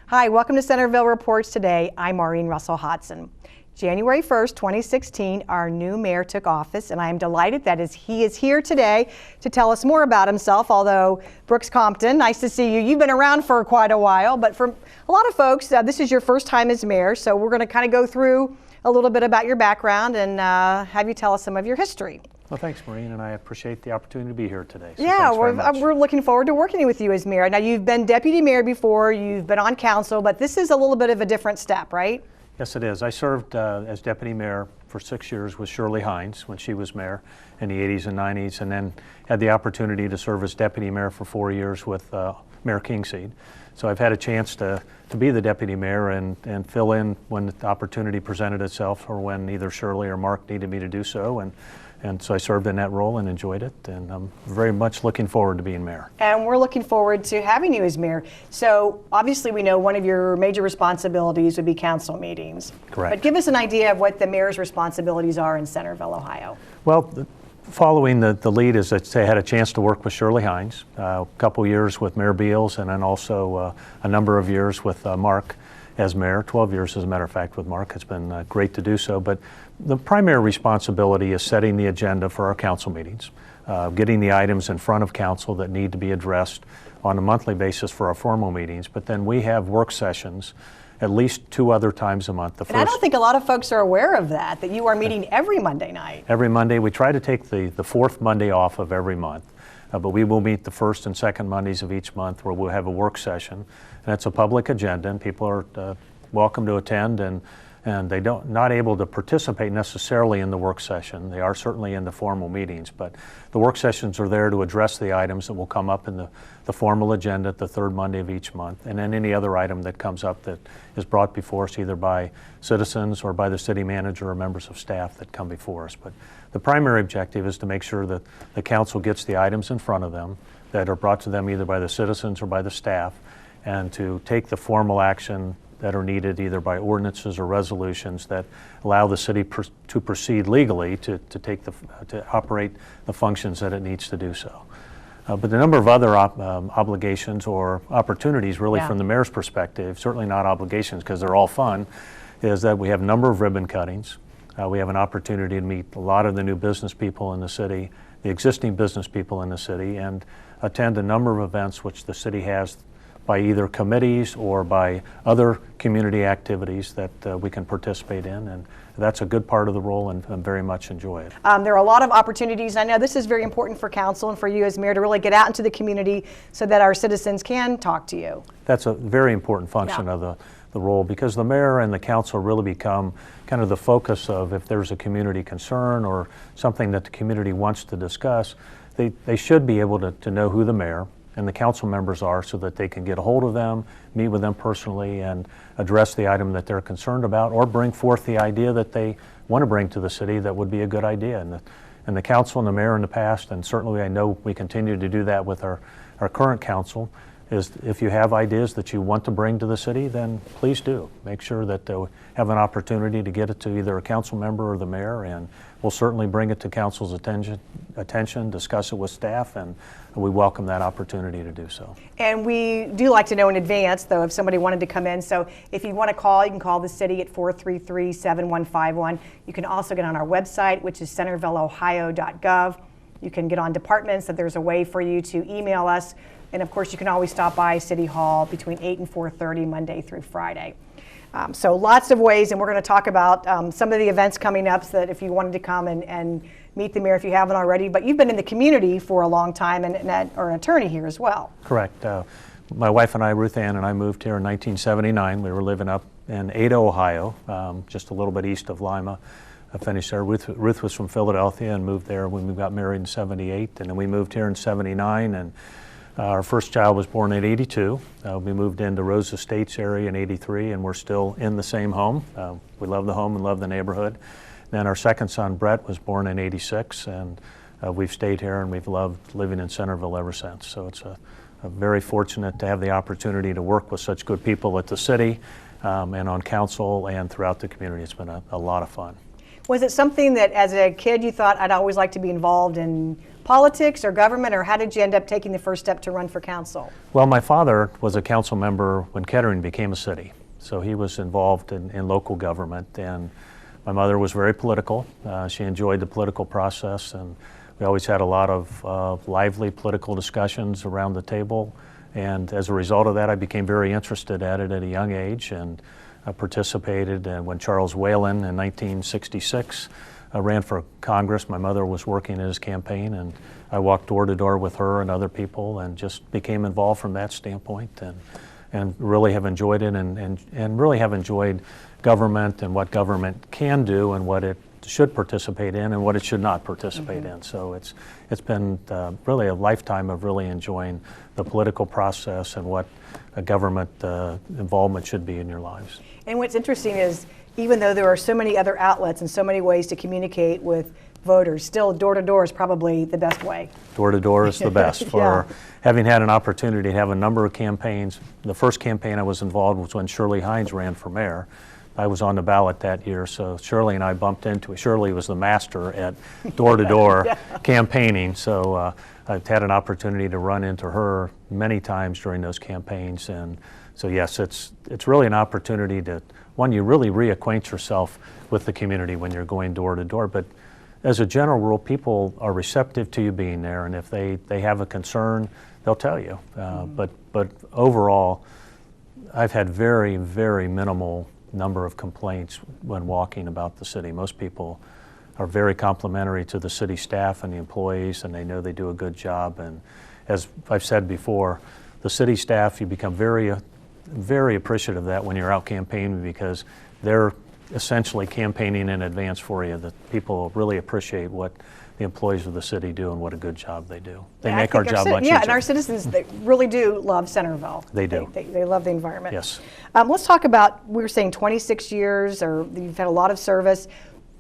Hi, welcome to Centerville Reports Today. I'm Maureen Russell Hodson. January 1st, 2016, our new mayor took office, and I am delighted that he is here today to tell us more about himself. Although, Brooks Compton, nice to see you. You've been around for quite a while, but for a lot of folks, this is your first time as mayor, so we're going to kind of go through a little bit about your background and have you tell us some of your history. Well, thanks, Maureen, and I appreciate the opportunity to be here today. So yeah, we're looking forward to working with you as mayor. Now, you've been deputy mayor before, you've been on council, but this is a little bit of a different step, right? Yes, it is. I served as deputy mayor for 6 years with Shirley Hines when she was mayor in the 80s and 90s, and then had the opportunity to serve as deputy mayor for 4 years with Mayor Kingseed. So I've had a chance to be the deputy mayor and fill in when the opportunity presented itself or when either Shirley or Mark needed me to do so. And so I served in that role and enjoyed it, and I'm very much looking forward to being mayor. And we're looking forward to having you as mayor. So obviously we know one of your major responsibilities would be council meetings. Correct. But give us an idea of what the mayor's responsibilities are in Centerville, Ohio. Well, following the lead is that I had a chance to work with Shirley Hines, a couple years with Mayor Beals, and then also a number of years with Mark as mayor, 12 years as a matter of fact with Mark. It's been great to do so, but the primary responsibility is setting the agenda for our council meetings, getting the items in front of council that need to be addressed on a monthly basis for our formal meetings, but then we have work sessions at least 2 other times a month. And I don't think a lot of folks are aware of that you are meeting every Monday night. Every Monday. We try to take the fourth Monday off of every month. But we will meet the first and second Mondays of each month where we'll have a work session. And it's a public agenda, and people are welcome to attend, and they not able to participate necessarily in the work session. They are certainly in the formal meetings, but the work sessions are there to address the items that will come up in the formal agenda at the third Monday of each month, and then any other item that comes up that is brought before us either by citizens or by the city manager or members of staff that come before us. But the primary objective is to make sure that the council gets the items in front of them that are brought to them either by the citizens or by the staff, and to take the formal action that are needed either by ordinances or resolutions that allow the city to proceed legally to operate the functions that it needs to do so. But the number of other obligations or opportunities really from the mayor's perspective, certainly not obligations because they're all fun, is that we have a number of ribbon cuttings. We have an opportunity to meet a lot of the new business people in the city, the existing business people in the city, and attend a number of events which the city has by either committees or by other community activities that we can participate in, and that's a good part of the role and very much enjoy it. There are a lot of opportunities. I know this is very important for council and for you as mayor to really get out into the community so that our citizens can talk to you. That's a very important function of the role, because the mayor and the council really become kind of the focus of if there's a community concern or something that the community wants to discuss, they should be able to know who the mayor and the council members are so that they can get a hold of them, meet with them personally, and address the item that they're concerned about or bring forth the idea that they want to bring to the city that would be a good idea. And the council and the mayor in the past, and certainly I know we continue to do that with our current council, is if you have ideas that you want to bring to the city, then please do. Make sure that they'll have an opportunity to get it to either a council member or the mayor, and we'll certainly bring it to council's attention, discuss it with staff, and we welcome that opportunity to do so. And we do like to know in advance, though, if somebody wanted to come in. So if you want to call, you can call the city at 433-7151. You can also get on our website, which is centervilleohio.gov. You can get on departments, that there's a way for you to email us. And of course, you can always stop by City Hall between 8 and 4:30 Monday through Friday. So lots of ways, and we're going to talk about some of the events coming up so that if you wanted to come and meet the mayor if you haven't already. But you've been in the community for a long time and are an attorney here as well. Correct. My wife and I, Ruth Ann, and I moved here in 1979. We were living up in Ada, Ohio, just a little bit east of Lima. I finished there. Ruth was from Philadelphia and moved there when we got married in 78, and then we moved here in 79, and our first child was born in 82. We moved into Rose Estates area in 83, and we're still in the same home. We love the home and love the neighborhood. Then our second son, Brett, was born in 86, and we've stayed here, and we've loved living in Centerville ever since. So it's a very fortunate to have the opportunity to work with such good people at the city and on council and throughout the community. It's been a lot of fun. Was it something that as a kid you thought I'd always like to be involved in politics or government, or how did you end up taking the first step to run for council? Well, my father was a council member when Kettering became a city, so he was involved in local government, and my mother was very political. She enjoyed the political process, and we always had a lot of lively political discussions around the table, and as a result of that I became very interested at it at a young age, and participated when Charles Whalen in 1966 ran for Congress. My mother was working in his campaign, and I walked door to door with her and other people and just became involved from that standpoint, and really have enjoyed it, and really have enjoyed government and what government can do and what it should participate in and what it should not participate in. So it's been really a lifetime of really enjoying the political process and what a government involvement should be in your lives. And what's interesting is, even though there are so many other outlets and so many ways to communicate with voters, still door-to-door is probably the best way. Door-to-door is the best. For having had an opportunity to have a number of campaigns. The first campaign I was involved was when Shirley Hines ran for mayor. I was on the ballot that year, so Shirley and I bumped into it. Shirley was the master at door-to-door campaigning, so I've had an opportunity to run into her many times during those campaigns, and so yes, it's really an opportunity to, one, you really reacquaint yourself with the community when you're going door-to-door, but as a general rule, people are receptive to you being there, and if they have a concern, they'll tell you. But overall, I've had very, very minimal number of complaints when walking about the city. Most people are very complimentary to the city staff and the employees, and they know they do a good job. And as I've said before, the city staff, you become very appreciative of that when you're out campaigning, because they're essentially campaigning in advance for you. That people really appreciate what the employees of the city do and what a good job they do. They make our job much easier. Yeah, and our citizens, they really do love Centerville. They do. They love the environment. Yes. Let's talk about, we were saying 26 years, or you've had a lot of service.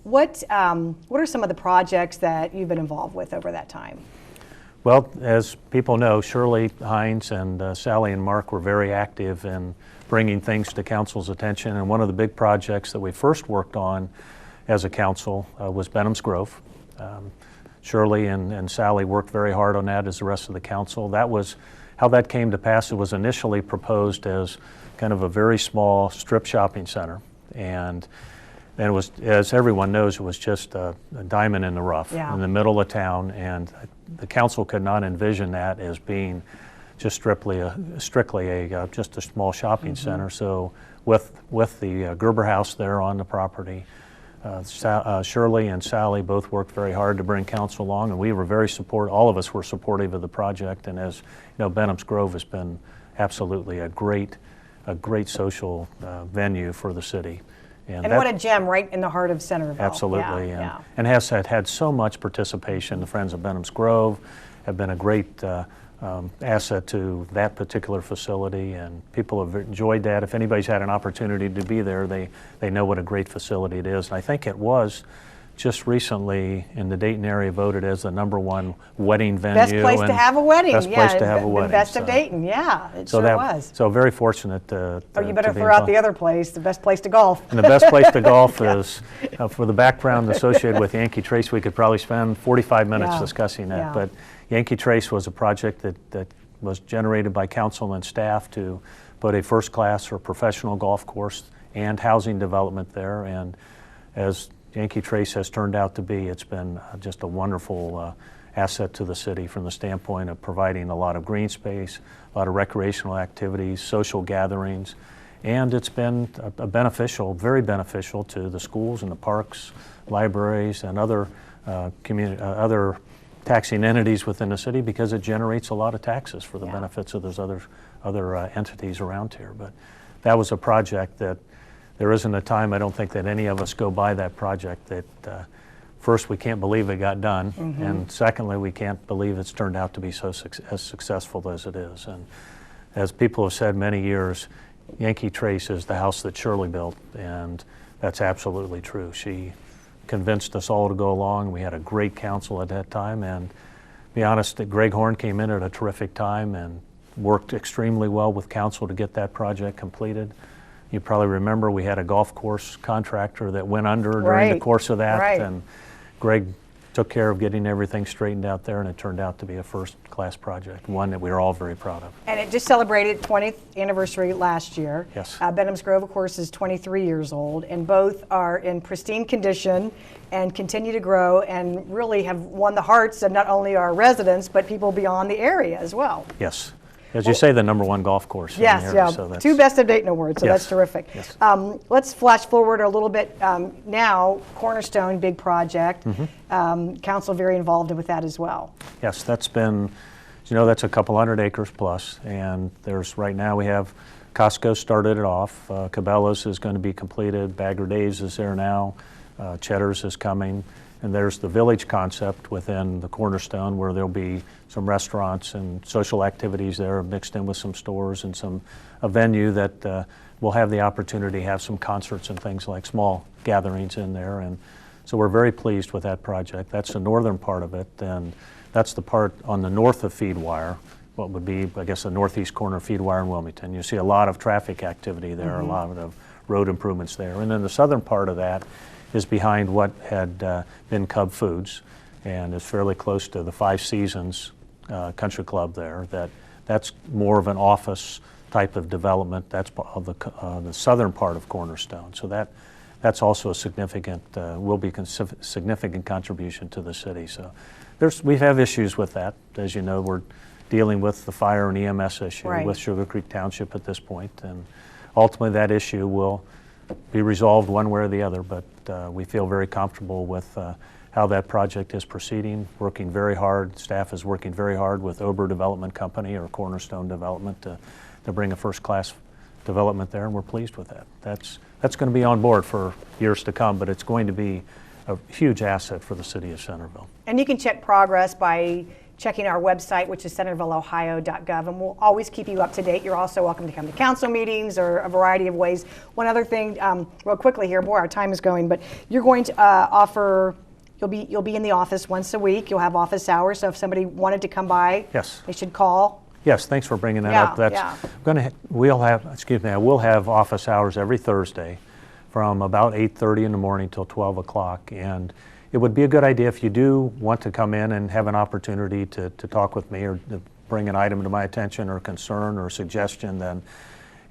What are some of the projects that you've been involved with over that time? Well, as people know, Shirley Hines and Sally and Mark were very active in bringing things to council's attention, and one of the big projects that we first worked on as a council was Benham's Grove. Shirley and Sally worked very hard on that, as the rest of the council. That was how that came to pass. It was initially proposed as kind of a very small strip shopping center, and it was, as everyone knows, it was just a diamond in the rough in the middle of town, and the council could not envision that as being just strictly just a small shopping center. So with the Gerber House there on the property, Shirley and Sally both worked very hard to bring council along, and we were very all of us were supportive of the project. And as you know, Benham's Grove has been absolutely a great social venue for the city. And what a gem right in the heart of Centerville. Absolutely, and has had so much participation. The Friends of Benham's Grove have been a great asset to that particular facility, and people have enjoyed that. If anybody's had an opportunity to be there, they know what a great facility it is. And I think it was just recently in the Dayton area voted as the #1 wedding venue. Best place to have a wedding. Best place to have a wedding. The best of Dayton, it sure was. So very fortunate to you better throw out the other place, the best place to golf. And the best place to golf is, for the background associated with Yankee Trace, we could probably spend 45 minutes discussing that. But Yankee Trace was a project that was generated by council and staff to put a first-class or professional golf course and housing development there. And as Yankee Trace has turned out to be, it's been just a wonderful asset to the city from the standpoint of providing a lot of green space, a lot of recreational activities, social gatherings, and it's been very beneficial to the schools and the parks, libraries, and other other taxing entities within the city, because it generates a lot of taxes for the benefits of those other entities around here. But that was a project that there isn't a time, I don't think, that any of us go by that project that first, we can't believe it got done, and secondly, we can't believe it's turned out to be as successful as it is. And as people have said many years, Yankee Trace is the house that Shirley built, and that's absolutely true. She convinced us all to go along. We had a great council at that time, and to be honest, Greg Horn came in at a terrific time and worked extremely well with council to get that project completed. You probably remember we had a golf course contractor that went under during Right. the course of that. Right. And Greg took care of getting everything straightened out there, and it turned out to be a first-class project, one that we are all very proud of. And it just celebrated 20th anniversary last year. Yes. Benham's Grove, of course, is 23 years old, and both are in pristine condition and continue to grow and really have won the hearts of not only our residents, but people beyond the area as well. Yes. As you say, the #1 golf course in Yes, the area. yeah. So that's, 2 Best of Dayton awards, so Yes. that's terrific. Yes. Let's flash forward a little bit now. Cornerstone, big project. Council very involved with that as well. Yes, that's been, you know, that's a couple hundred acres plus, and there's, right now we have Costco started it off, Cabela's is going to be completed, Bagger Days is there now, Cheddar's is coming, and there's the village concept within the Cornerstone where there'll be some restaurants and social activities there mixed in with some stores and a venue that will have the opportunity to have some concerts and things like small gatherings in there. And so we're very pleased with that project. That's the northern part of it, and that's the part on the north of Feedwire, what would be, I guess, the northeast corner of Feedwire in Wilmington. You see a lot of traffic activity there, a lot of road improvements there. And then the southern part of that is behind what had been Cub Foods, and is fairly close to the Five Seasons Country Club there. That's more of an office type of development. That's of the southern part of Cornerstone. So that's also a significant, will be significant contribution to the city. So we have issues with that. As you know, we're dealing with the fire and EMS issue with Sugar Creek Township at this point, and ultimately that issue will be resolved one way or the other, but we feel very comfortable with how that project is proceeding, working very hard. Staff is working very hard with Ober Development Company or Cornerstone Development to bring a first-class development there, and we're pleased with that. That's going to be on board for years to come, but it's going to be a huge asset for the city of Centerville. And you can check progress by checking our website, which is centervilleohio.gov, and we'll always keep you up to date. You're also welcome to come to council meetings or a variety of ways. One other thing, real quickly here, boy, our time is going, but you're going to offer, you'll be in the office once a week. You'll have office hours, so if somebody wanted to come by, Yes. they should call. Yes, thanks for bringing that up. I will have office hours every Thursday from about 8:30 in the morning till 12 o'clock, and it would be a good idea if you do want to come in and have an opportunity to talk with me or to bring an item to my attention or concern or suggestion,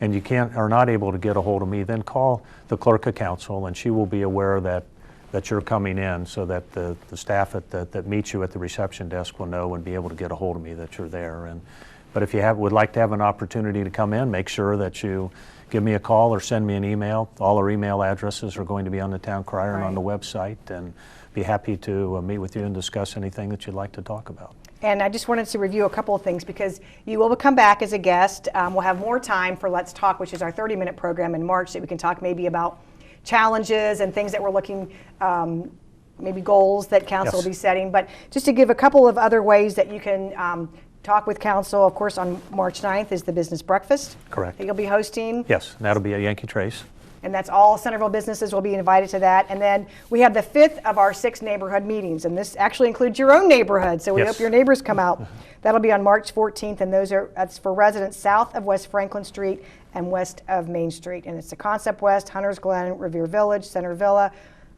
and you are not able to get a hold of me, then call the clerk of council, and she will be aware that you're coming in, so that the staff that meets you at the reception desk will know and be able to get a hold of me that you're there. But if you would like to have an opportunity to come in, make sure that you give me a call or send me an email. All our email addresses are going to be on the town crier and on the website, and be happy to meet with you and discuss anything that you'd like to talk about. And I just wanted to review a couple of things because you will come back as a guest. We'll have more time for Let's Talk, which is our 30-minute program in March that we can talk maybe about challenges and things that we're looking, maybe goals that council will be setting. But just to give a couple of other ways that you can talk with council, of course, on March 9th is the business breakfast. Correct. That you'll be hosting. Yes, and that'll be at Yankee Trace. And that's all Centerville businesses will be invited to that. And then we have the 5th of our 6 neighborhood meetings, and this actually includes your own neighborhood, so we hope your neighbors come out. That'll be on March 14th, and that's for residents south of West Franklin Street and west of Main Street. And it's the Concept West, Hunters Glen, Revere Village, Center Villa,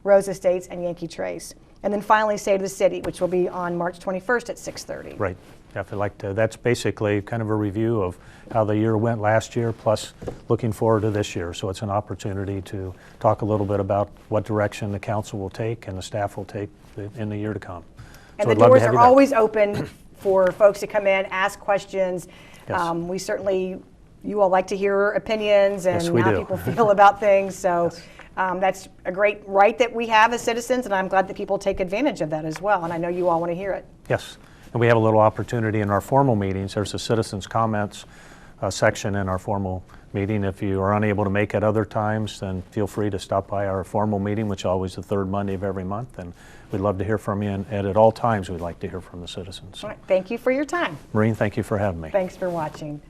Rose Estates, and Yankee Trace. And then finally, Say to the City, which will be on March 21st at 6:30. Right. That's basically kind of a review of how the year went last year, plus looking forward to this year. So it's an opportunity to talk a little bit about what direction the council will take and the staff will take in the year to come. And the doors are always open for folks to come in, ask questions. Yes. We certainly, you all like to hear opinions and we how do. people feel about things. So that's a great right that we have as citizens, and I'm glad that people take advantage of that as well. And I know you all want to hear it. Yes. And we have a little opportunity in our formal meetings. There's a citizens' comments section in our formal meeting. If you are unable to make it other times, then feel free to stop by our formal meeting, which is always the third Monday of every month. And we'd love to hear from you. And at all times, we'd like to hear from the citizens. All right. Thank you for your time. Maureen, thank you for having me. Thanks for watching.